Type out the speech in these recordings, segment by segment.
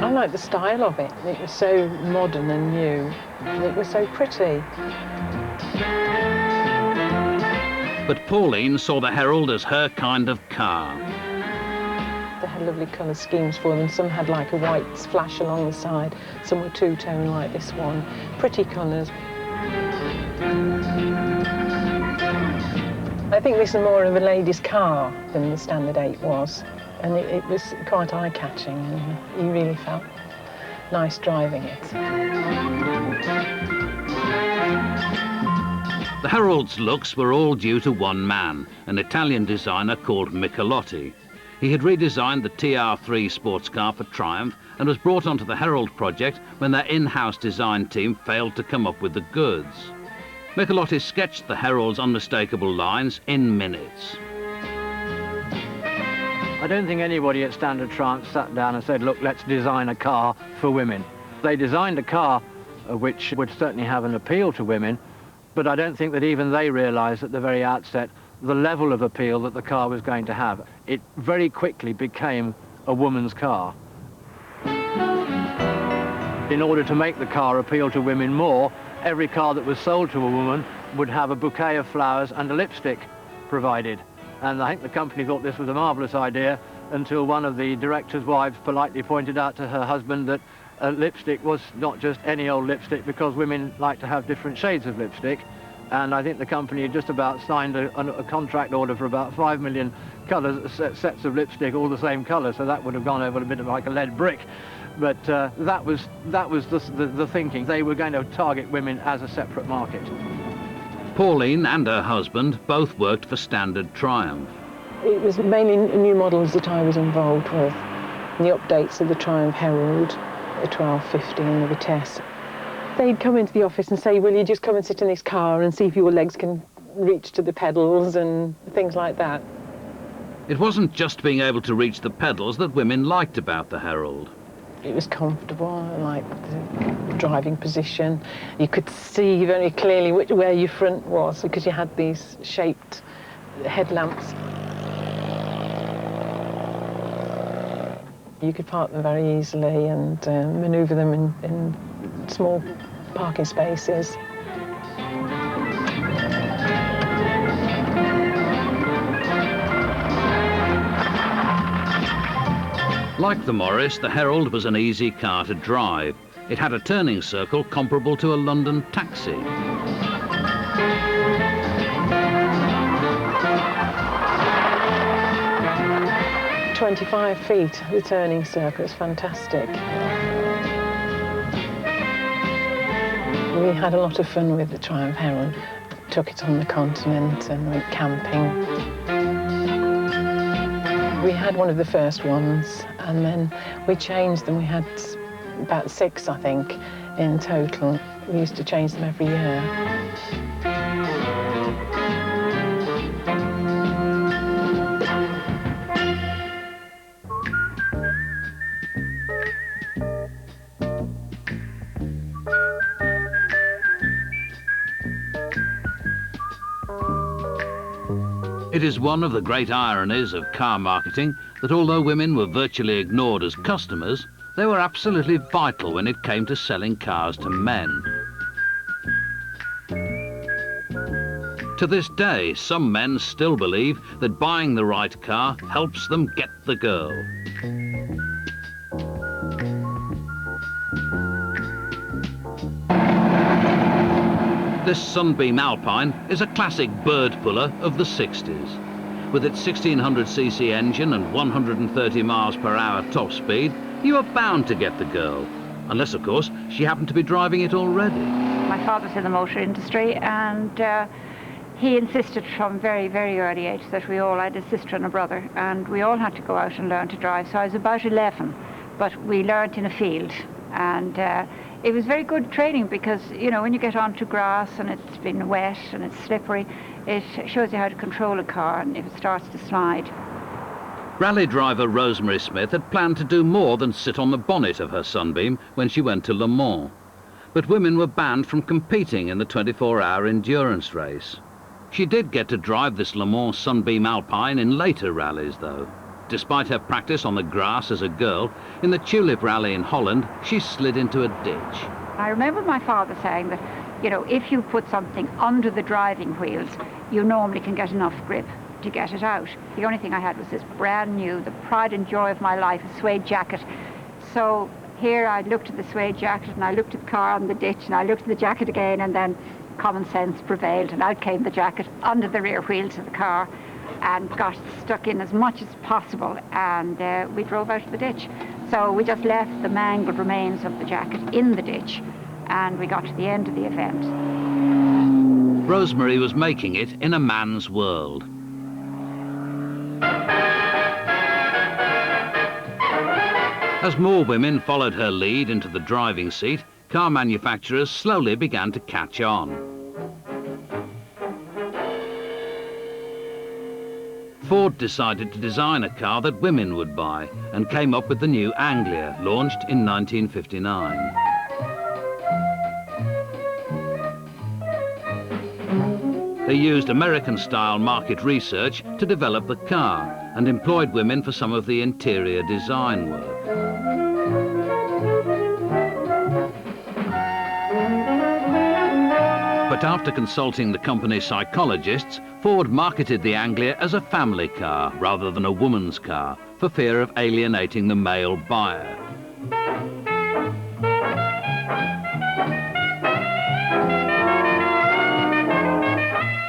I like the style of it. It was so modern and new, and it was so pretty. But Pauline saw the Herald as her kind of car. They had lovely colour schemes for them. Some had like a white splash along the side, some were two-tone like this one. Pretty colours. I think this is more of a lady's car than the Standard 8 was. And it was quite eye-catching, and you really felt nice driving it. The Herald's looks were all due to one man, an Italian designer called Michelotti. He had redesigned the TR3 sports car for Triumph and was brought onto the Herald project when their in-house design team failed to come up with the goods. Michelotti sketched the Herald's unmistakable lines in minutes. I don't think anybody at Standard Triumph sat down and said, look, let's design a car for women. They designed a car which would certainly have an appeal to women, but I don't think that even they realised at the very outset the level of appeal that the car was going to have. It very quickly became a woman's car. In order to make the car appeal to women more, every car that was sold to a woman would have a bouquet of flowers and a lipstick provided. And I think the company thought this was a marvellous idea until one of the director's wives politely pointed out to her husband that lipstick was not just any old lipstick, because women like to have different shades of lipstick. And I think the company had just about signed a contract order for about 5 million colours, sets of lipstick, all the same colour, so that would have gone over a bit of like a lead brick. But that was the thinking. They were going to target women as a separate market. Pauline and her husband both worked for Standard Triumph. It was mainly new models that I was involved with. The updates of the Triumph Herald, the 1250 and the Vitesse. They'd come into the office and say, will you just come and sit in this car and see if your legs can reach to the pedals and things like that. It wasn't just being able to reach the pedals that women liked about the Herald. It was comfortable, like the driving position. You could see very clearly where your front was because you had these shaped headlamps. You could park them very easily and manoeuvre them in small parking spaces. Like the Morris, the Herald was an easy car to drive. It had a turning circle comparable to a London taxi. "25 feet, the turning circle, is fantastic. We had a lot of fun with the Triumph Herald. Took it on the continent and went camping. We had one of the first ones and then we changed them. We had about 6, I think, in total. We used to change them every year. It is one of the great ironies of car marketing that although women were virtually ignored as customers, they were absolutely vital when it came to selling cars to men. To this day, some men still believe that buying the right car helps them get the girl. This Sunbeam Alpine is a classic bird puller of the 60s. With its 1600cc engine and 130 miles per hour top speed, you are bound to get the girl. Unless, of course, she happened to be driving it already. My father's in the motor industry and he insisted from very, very early age that we all, I had a sister and a brother, and we all had to go out and learn to drive. So I was about 11, but we learned in a field. And it was very good training because, you know, when you get onto grass and it's been wet and it's slippery, it shows you how to control a car and if it starts to slide. Rally driver Rosemary Smith had planned to do more than sit on the bonnet of her Sunbeam when she went to Le Mans. But women were banned from competing in the 24-hour endurance race. She did get to drive this Le Mans Sunbeam Alpine in later rallies, though. Despite her practice on the grass as a girl, in the Tulip Rally in Holland, she slid into a ditch. I remember my father saying that, you know, if you put something under the driving wheels, you normally can get enough grip to get it out. The only thing I had was this brand new, the pride and joy of my life, a suede jacket. So here I looked at the suede jacket and I looked at the car on the ditch and I looked at the jacket again, and then common sense prevailed and out came the jacket under the rear wheels of the car and got stuck in as much as possible, and we drove out of the ditch. So we just left the mangled remains of the jacket in the ditch and we got to the end of the event. Rosemary was making it in a man's world. As more women followed her lead into the driving seat, car manufacturers slowly began to catch on. Ford decided to design a car that women would buy and came up with the new Anglia, launched in 1959. They used American-style market research to develop the car and employed women for some of the interior design work. But after consulting the company's psychologists, Ford marketed the Anglia as a family car rather than a woman's car, for fear of alienating the male buyer.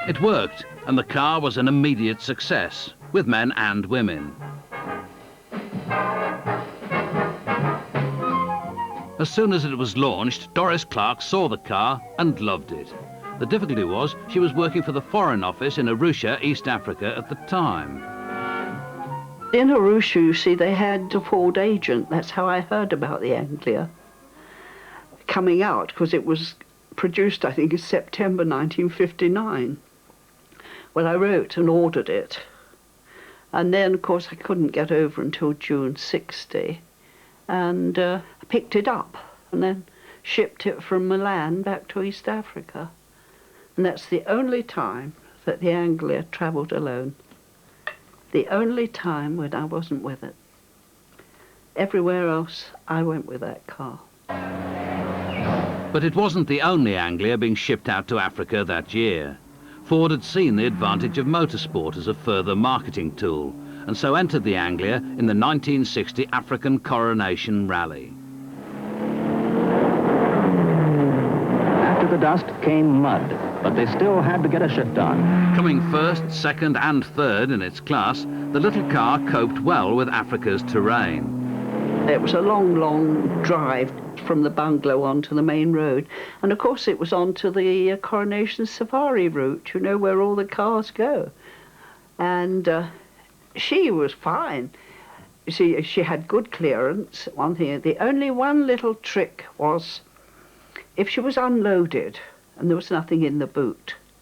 It worked, and the car was an immediate success, with men and women. As soon as it was launched, Doris Clark saw the car and loved it. The difficulty was she was working for the Foreign Office in Arusha, East Africa at the time. In Arusha, you see, they had a Ford agent. That's how I heard about the Anglia coming out, because it was produced, I think, in September 1959, when I wrote and ordered it. And then, of course, I couldn't get over until June 60, and I picked it up and then shipped it from Milan back to East Africa. And that's the only time that the Anglia travelled alone. The only time when I wasn't with it. Everywhere else, I went with that car. But it wasn't the only Anglia being shipped out to Africa that year. Ford had seen the advantage of motorsport as a further marketing tool, and so entered the Anglia in the 1960 African Coronation Rally. After the dust came mud, but they still had to get a shift on. Coming first, second and third in its class, the little car coped well with Africa's terrain. It was a long, long drive from the bungalow onto the main road. And of course it was onto the Coronation Safari route, you know, where all the cars go. And she was fine. You see, she had good clearance, one thing. The only one little trick was, if she was unloaded and there was nothing in the boot,